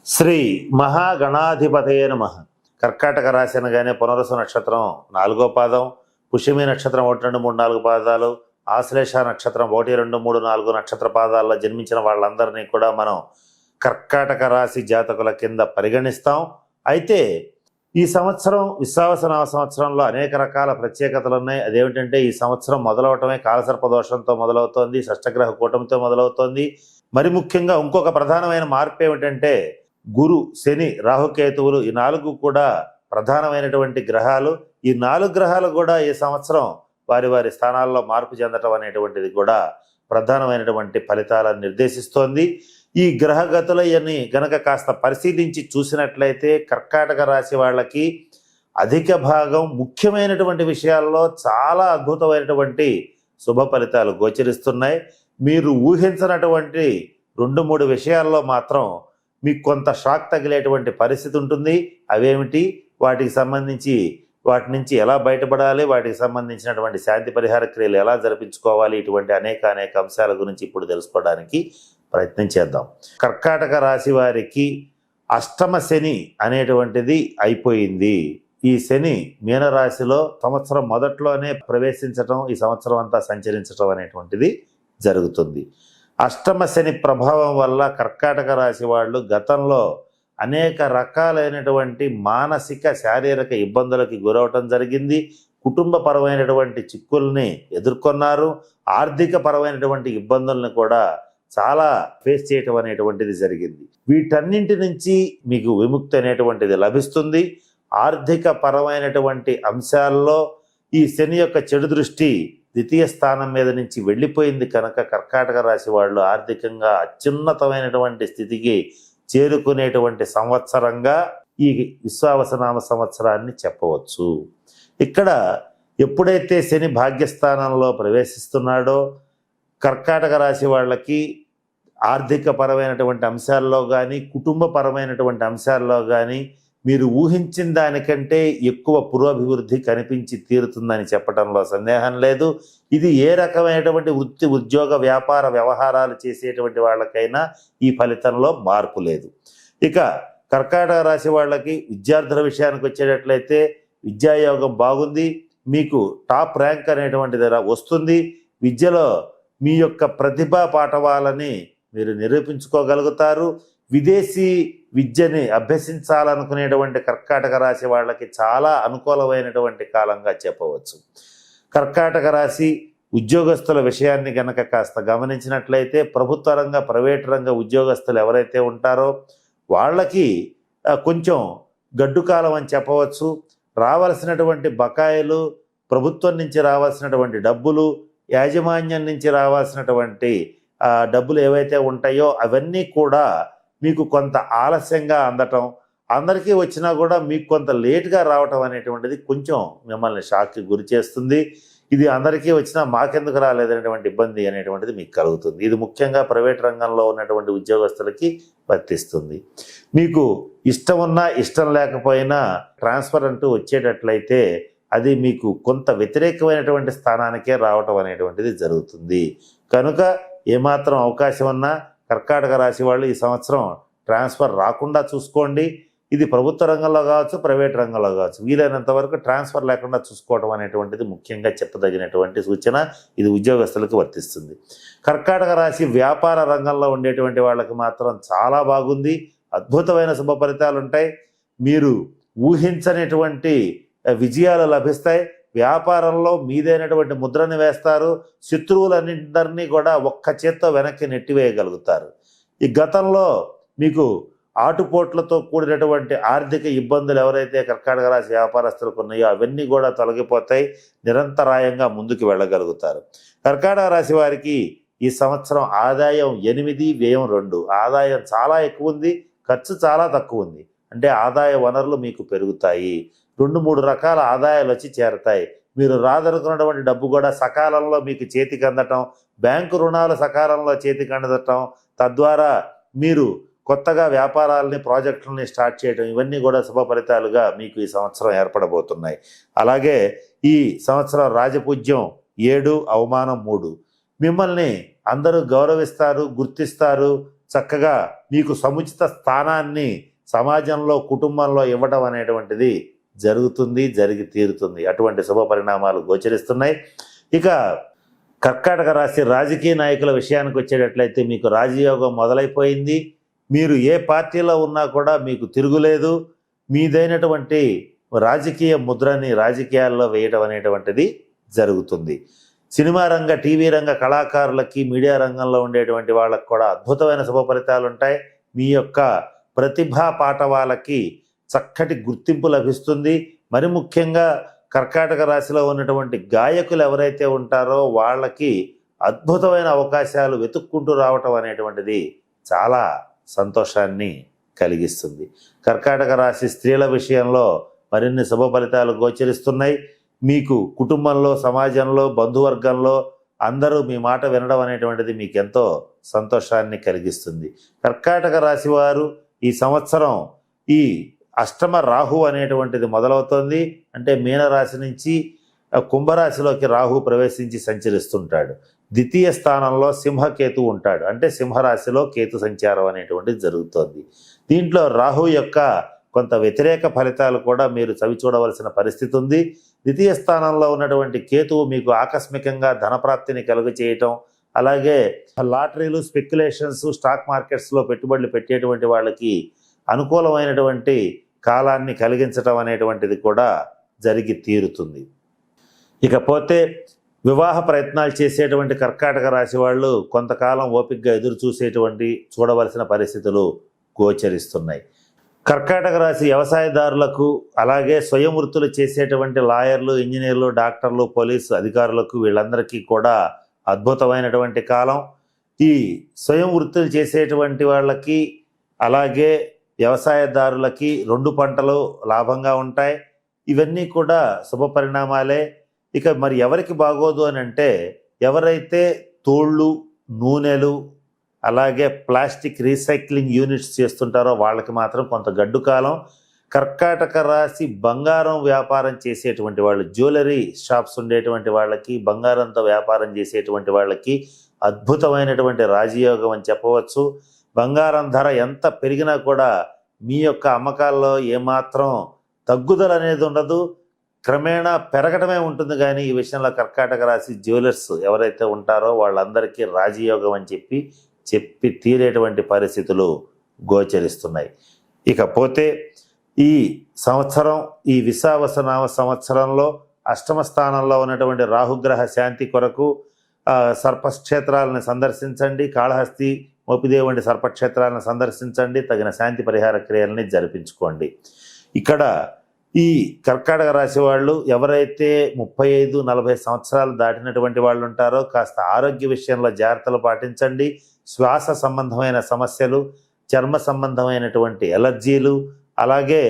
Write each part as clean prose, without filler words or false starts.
శ్రీ మహాగణాధిపతయే నమః. కర్కాటక రాశి అనగానే పునరుసు నక్షత్రం 4వ పాదం, పుష్యమి నక్షత్రం 1, 2, 3, 4 పాదాలు, ఆశ్లేష నక్షత్రం 1, 2, 3, 4 నక్షత్ర పాదాల్లో జన్మించిన వాళ్ళందరినీ కూడా మనం కర్కాటక రాశి జాతకుల కింద పరిగణిస్తాం. అయితే ఈ సంవత్సరం విశ్వావసనామ సంవత్సరంలో అనేక రకాల ప్రత్యేకతలు ఉన్నాయి. అదేమిటంటే ఈ సంవత్సరం మొదలవటమే కాలసర్ప దోషంతో మొదలవుతోంది, షష్టగ్రహ కూటమితో మొదలవుతోంది. మరి ముఖ్యంగా ఇంకొక ప్రధానమైన మార్పు ఏమిటంటే గురు, శని, రాహుకేతువులు ఈ 4 కూడా ప్రధానమైనటువంటి గ్రహాలు. ఈ 4 గ్రహాలు కూడా ఈ సంవత్సరం వారి వారి స్థానాల్లో మార్పు చెందటం అనేటువంటిది కూడా ప్రధానమైనటువంటి ఫలితాలను నిర్దేశిస్తోంది. ఈ గ్రహగతులని గనక కాస్త పరిశీలించి చూసినట్లయితే కర్కాటక రాశి వాళ్ళకి అధిక భాగం ముఖ్యమైనటువంటి విషయాల్లో చాలా అద్భుతమైనటువంటి శుభ ఫలితాలు గోచరిస్తున్నాయి. మీరు ఊహించినటువంటి 2-3 విషయాల్లో మాత్రం మీకు కొంత షాక్ తగిలేటువంటి పరిస్థితి ఉంటుంది. అవేమిటి, వాటి నుంచి ఎలా బయటపడాలి, వాటికి సంబంధించినటువంటి శాంతి పరిహార క్రియలు ఎలా జరిపించుకోవాలి, ఇటువంటి అనేక అంశాల గురించి ఇప్పుడు తెలుసుకోవడానికి ప్రయత్నం చేద్దాం. కర్కాటక రాశి వారికి అష్టమ శని అనేటువంటిది అయిపోయింది. ఈ శని మీనరాశిలో సంవత్సరం మొదట్లోనే ప్రవేశించటం, ఈ సంవత్సరం అంతా సంచరించటం అనేటువంటిది జరుగుతుంది. అష్టమ శని ప్రభావం వల్ల కర్కాటక రాశి వాళ్ళు గతంలో అనేక రకాలైనటువంటి మానసిక శారీరక ఇబ్బందులకి గురవటం జరిగింది. కుటుంబపరమైనటువంటి చిక్కుల్ని ఎదుర్కొన్నారు. ఆర్థిక పరమైనటువంటి ఇబ్బందుల్ని కూడా చాలా ఫేస్ చేయటం అనేటువంటిది జరిగింది. వీటన్నింటి నుంచి మీకు విముక్తి అనేటువంటిది లభిస్తుంది. ఆర్థిక పరమైనటువంటి అంశాల్లో ఈ శని యొక్క చెడు దృష్టి ద్వితీయ స్థానం మీద నుంచి వెళ్ళిపోయింది కనుక కర్కాటక రాశి వాళ్ళు ఆర్థికంగా అత్యున్నతమైనటువంటి స్థితికి చేరుకునేటువంటి సంవత్సరంగా ఈ విశ్వావసనామ సంవత్సరాన్ని చెప్పవచ్చు. ఇక్కడ ఎప్పుడైతే శని భాగ్యస్థానంలో ప్రవేశిస్తున్నాడో కర్కాటక రాశి వాళ్ళకి ఆర్థిక పరమైనటువంటి అంశాల్లో కానీ కుటుంబపరమైనటువంటి అంశాల్లో కానీ మీరు ఊహించిన దానికంటే ఎక్కువ పురోభివృద్ధి కనిపించి తీరుతుందని చెప్పడంలో సందేహం లేదు. ఇది ఏ రకమైనటువంటి వృత్తి, ఉద్యోగ, వ్యాపార వ్యవహారాలు చేసేటువంటి వాళ్ళకైనా ఈ ఫలితంలో మార్పు లేదు. ఇక కర్కాటక రాశి వాళ్ళకి విద్యార్థుల విషయానికి వచ్చేటట్లయితే విద్యాయోగం బాగుంది. మీకు టాప్ ర్యాంక్ అనేటువంటిది వస్తుంది. విద్యలో మీ యొక్క ప్రతిభా పాఠవాలని మీరు నిరూపించుకోగలుగుతారు. విదేశీ విద్యని అభ్యసించాలనుకునేటువంటి కర్కాటక రాశి వాళ్ళకి చాలా అనుకూలమైనటువంటి కాలంగా చెప్పవచ్చు. కర్కాటక రాశి ఉద్యోగస్తుల విషయాన్ని గనక కాస్త గమనించినట్లయితే ప్రభుత్వ రంగ, ప్రైవేట్ రంగ ఉద్యోగస్తులు ఎవరైతే ఉంటారో వాళ్ళకి కొంచెం గడ్డు కాలం అని చెప్పవచ్చు. రావాల్సినటువంటి బకాయిలు, ప్రభుత్వం నుంచి రావాల్సినటువంటి డబ్బులు, యాజమాన్యం నుంచి రావాల్సినటువంటి డబ్బులు ఏవైతే ఉంటాయో అవన్నీ కూడా మీకు కొంత ఆలస్యంగా అందటం, అందరికీ వచ్చినా కూడా మీకు కొంత లేట్గా రావటం అనేటువంటిది కొంచెం మిమ్మల్ని షాక్కి గురి చేస్తుంది. ఇది అందరికీ వచ్చినా మాకెందుకు రాలేదనేటువంటి ఇబ్బంది అనేటువంటిది మీకు కలుగుతుంది. ఇది ముఖ్యంగా ప్రైవేట్ రంగంలో ఉన్నటువంటి ఉద్యోగస్తులకి వర్తిస్తుంది. మీకు ఇష్టం ఉన్నా ఇష్టం లేకపోయినా ట్రాన్స్ఫర్ అంటూ వచ్చేటట్లయితే అది మీకు కొంత వ్యతిరేకమైనటువంటి స్థానానికే రావటం అనేటువంటిది జరుగుతుంది. కనుక ఏమాత్రం అవకాశం ఉన్నా కర్కాటక రాశి వాళ్ళు ఈ సంవత్సరం ట్రాన్స్ఫర్ రాకుండా చూసుకోండి. ఇది ప్రభుత్వ రంగంలో కావచ్చు, ప్రైవేట్ రంగంలో కావచ్చు, వీలైనంత వరకు ట్రాన్స్ఫర్ లేకుండా చూసుకోవడం అనేటువంటిది ముఖ్యంగా చెప్పదగినటువంటి సూచన. ఇది ఉద్యోగస్తులకు వర్తిస్తుంది. కర్కాటక రాశి వ్యాపార రంగంలో ఉండేటువంటి వాళ్ళకి మాత్రం చాలా బాగుంది. అద్భుతమైన శుభ ఫలితాలు ఉంటాయి. మీరు ఊహించనటువంటి విజయాలు లభిస్తాయి. వ్యాపారంలో మీదైనటువంటి ముద్రని వేస్తారు. శత్రువులన్నింటినీ కూడా ఒక్క చేత్తో వెనక్కి నెట్టివేయగలుగుతారు. ఈ గతంలో మీకు ఆటుపోట్లతో కూడినటువంటి ఆర్థిక ఇబ్బందులు ఎవరైతే కర్కాటక రాశి వ్యాపారస్తులకు ఉన్నాయో అవన్నీ కూడా తొలగిపోతాయి. నిరంతరాయంగా ముందుకు వెళ్ళగలుగుతారు. కర్కాటక రాశి వారికి ఈ సంవత్సరం ఆదాయం 8, వ్యయం 2. ఆదాయం చాలా ఎక్కువ ఉంది, ఖర్చు చాలా తక్కువ ఉంది. అంటే ఆదాయ వనరులు మీకు పెరుగుతాయి. 2-3 రకాల ఆదాయాలు వచ్చి చేరతాయి. మీరు రాదనుకున్నటువంటి డబ్బు కూడా సకాలంలో మీకు చేతికి అందటం, బ్యాంకు రుణాలు సకాలంలో చేతికి అందటం, తద్వారా మీరు కొత్తగా వ్యాపారాలని, ప్రాజెక్టులని స్టార్ట్ చేయడం, ఇవన్నీ కూడా శుభ ఫలితాలుగా మీకు ఈ సంవత్సరం ఏర్పడబోతున్నాయి. అలాగే ఈ సంవత్సరం రాజపూజ్యం 7, అవమానం 3. మిమ్మల్ని అందరూ గౌరవిస్తారు, గుర్తిస్తారు. చక్కగా మీకు సముచిత స్థానాన్ని సమాజంలో కుటుంబంలో ఇవ్వడం అనేటువంటిది జరుగుతుంది, జరిగి తీరుతుంది. అటువంటి శుభ పరిణామాలు గోచరిస్తున్నాయి. ఇక కర్కాటక రాశి రాజకీయ నాయకుల విషయానికి వచ్చేటట్లయితే మీకు రాజయోగం మొదలైపోయింది. మీరు ఏ పార్టీలో ఉన్నా కూడా మీకు తిరుగులేదు. మీదైనటువంటి రాజకీయ ముద్రని రాజకీయాల్లో వేయడం అనేటువంటిది జరుగుతుంది. సినిమా రంగ, టీవీ రంగ కళాకారులకి, మీడియా రంగంలో ఉండేటువంటి వాళ్ళకి కూడా అద్భుతమైన శుభ ఫలితాలు ఉంటాయి. మీ యొక్క ప్రతిభా పాటవాలకి చక్కటి గుర్తింపు లభిస్తుంది. మరి ముఖ్యంగా కర్కాటక రాశిలో ఉన్నటువంటి గాయకులు ఎవరైతే ఉంటారో వాళ్ళకి అద్భుతమైన అవకాశాలు వెతుక్కుంటూ రావటం అనేటువంటిది చాలా సంతోషాన్ని కలిగిస్తుంది. కర్కాటక రాశి స్త్రీల విషయంలో మరిన్ని శుభ ఫలితాలు గోచరిస్తున్నాయి. మీకు కుటుంబంలో, సమాజంలో, బంధువర్గంలో అందరూ మీ మాట వినడం అనేటువంటిది మీకు ఎంతో సంతోషాన్ని కలిగిస్తుంది. కర్కాటక రాశి వారు ఈ సంవత్సరం ఈ అష్టమ రాహు అనేటువంటిది మొదలవుతోంది. అంటే మీనరాశి నుంచి కుంభరాశిలోకి రాహు ప్రవేశించి సంచరిస్తుంటాడు. ద్వితీయ స్థానంలో సింహకేతు ఉంటాడు. అంటే సింహరాశిలో కేతు సంచారం అనేటువంటిది జరుగుతోంది. దీంట్లో రాహు యొక్క కొంత వ్యతిరేక ఫలితాలు కూడా మీరు చవి చూడవలసిన పరిస్థితి ఉంది. ద్వితీయ స్థానంలో ఉన్నటువంటి కేతువు మీకు ఆకస్మికంగా ధనప్రాప్తిని కలుగ చేయటం, అలాగే లాటరీలు, స్పెక్యులేషన్స్, స్టాక్ మార్కెట్స్లో పెట్టుబడులు పెట్టేటువంటి వాళ్ళకి అనుకూలమైనటువంటి కాలాన్ని కలిగించటం అనేటువంటిది కూడా జరిగి తీరుతుంది. ఇకపోతే వివాహ ప్రయత్నాలు చేసేటువంటి కర్కాటక రాశి వాళ్ళు కొంతకాలం ఓపికగా ఎదురు చూడవలసిన పరిస్థితులు గోచరిస్తున్నాయి. కర్కాటక రాశి వ్యవసాయదారులకు, అలాగే స్వయం వృత్తులు చేసేటువంటి లాయర్లు, ఇంజనీర్లు, డాక్టర్లు, పోలీసు అధికారులకు, వీళ్ళందరికీ కూడా అద్భుతమైనటువంటి కాలం. ఈ స్వయం వృత్తులు చేసేటువంటి వాళ్ళకి, అలాగే వ్యవసాయదారులకి 2 పంటలు లాభంగా ఉంటాయి. ఇవన్నీ కూడా శుభ పరిణామాలే. ఇక మరి ఎవరికి బాగోదు అని అంటే, ఎవరైతే తోళ్ళు, నూనెలు, అలాగే ప్లాస్టిక్ రీసైక్లింగ్ యూనిట్స్ చేస్తుంటారో వాళ్ళకి మాత్రం కొంత గడ్డు కాలం. కర్కాటక రాశి బంగారం వ్యాపారం చేసేటువంటి వాళ్ళు, జ్యువెలరీ షాప్స్ ఉండేటువంటి వాళ్ళకి, బంగారంతో వ్యాపారం చేసేటువంటి వాళ్ళకి అద్భుతమైనటువంటి రాజయోగం అని చెప్పవచ్చు. బంగారం ధర ఎంత పెరిగినా కూడా మీ యొక్క అమ్మకాల్లో ఏమాత్రం తగ్గుదల అనేది ఉండదు, క్రమేణా పెరగడమే ఉంటుంది. కానీ ఈ విషయంలో కర్కాటక రాశి జ్యువెలర్స్ ఎవరైతే ఉంటారో వాళ్ళందరికీ రాజయోగం అని చెప్పి తీరేటువంటి పరిస్థితులు గోచరిస్తున్నాయి. ఇకపోతే ఈ సంవత్సరం, ఈ విశావసనామ సంవత్సరంలో అష్టమ స్థానంలో ఉన్నటువంటి రాహుగ్రహ శాంతి కొరకు సర్పక్షేత్రాలను సందర్శించండి. కాళహస్తి, మోపిదేవి వంటి సర్పక్షేత్రాలను సందర్శించండి. తగిన శాంతి పరిహార క్రియలని జరిపించుకోండి. ఇక్కడ ఈ కర్కాటక రాశి వాళ్ళు ఎవరైతే 35-40 సంవత్సరాలు దాటినటువంటి వాళ్ళు ఉంటారో కాస్త ఆరోగ్య విషయంలో జాగ్రత్తలు పాటించండి. శ్వాస సంబంధమైన సమస్యలు, చర్మ సంబంధమైనటువంటి ఎలర్జీలు, అలాగే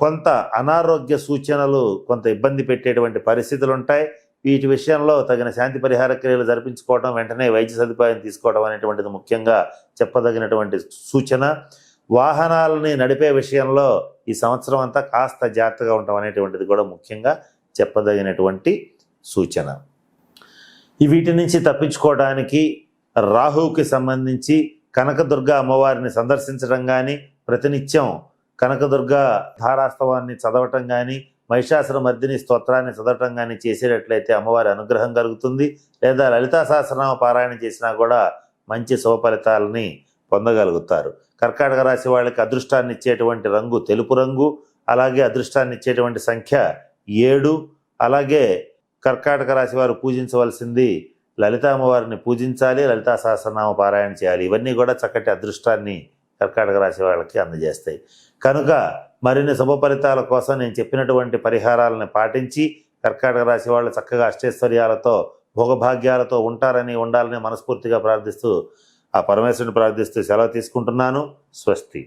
కొంత అనారోగ్య సూచనలు కొంత ఇబ్బంది పెట్టేటువంటి పరిస్థితులు ఉంటాయి. వీటి విషయంలో తగిన శాంతి పరిహార క్రియలు జరిపించుకోవడం, వెంటనే వైద్య సదుపాయం తీసుకోవడం అనేటువంటిది ముఖ్యంగా చెప్పదగినటువంటి సూచన. వాహనాలని నడిపే విషయంలో ఈ సంవత్సరం అంతా కాస్త జాగ్రత్తగా ఉండటం అనేటువంటిది కూడా ముఖ్యంగా చెప్పదగినటువంటి సూచన. వీటి నుంచి తప్పించుకోవడానికి రాహువుకి సంబంధించి కనకదుర్గ అమ్మవారిని సందర్శించడం కానీ, ప్రతినిత్యం కనకదుర్గ ధారాస్తవాన్ని చదవటం కానీ, మహిషాసుర మర్దిని స్తోత్రాన్ని చదవటం కానీ చేసేటట్లయితే అమ్మవారి అనుగ్రహం కలుగుతుంది. లేదా లలితా సహస్రనామ పారాయణ చేసినా కూడా మంచి శుభ ఫలితాలని పొందగలుగుతారు. కర్కాటక రాశి వాళ్ళకి అదృష్టాన్ని ఇచ్చేటువంటి రంగు తెలుపు రంగు, అలాగే అదృష్టాన్ని ఇచ్చేటువంటి సంఖ్య 7. అలాగే కర్కాటక రాశి వారు పూజించవలసింది లలితా అమ్మవారిని పూజించాలి, లలితా సహస్రనామ పారాయణ చేయాలి. ఇవన్నీ కూడా చక్కటి అదృష్టాన్ని కర్కాటక రాశి వాళ్ళకి అందజేస్తాయి. కనుక మరిన్ని శుభ ఫలితాల కోసం నేను చెప్పినటువంటి పరిహారాలను పాటించి కర్కాటక రాశి వాళ్ళు చక్కగా అష్టైశ్వర్యాలతో, భోగభాగ్యాలతో ఉండాలని మనస్ఫూర్తిగా ప్రార్థిస్తూ, ఆ పరమేశ్వరుని ప్రార్థిస్తూ సెలవు తీసుకుంటున్నాను. స్వస్తి.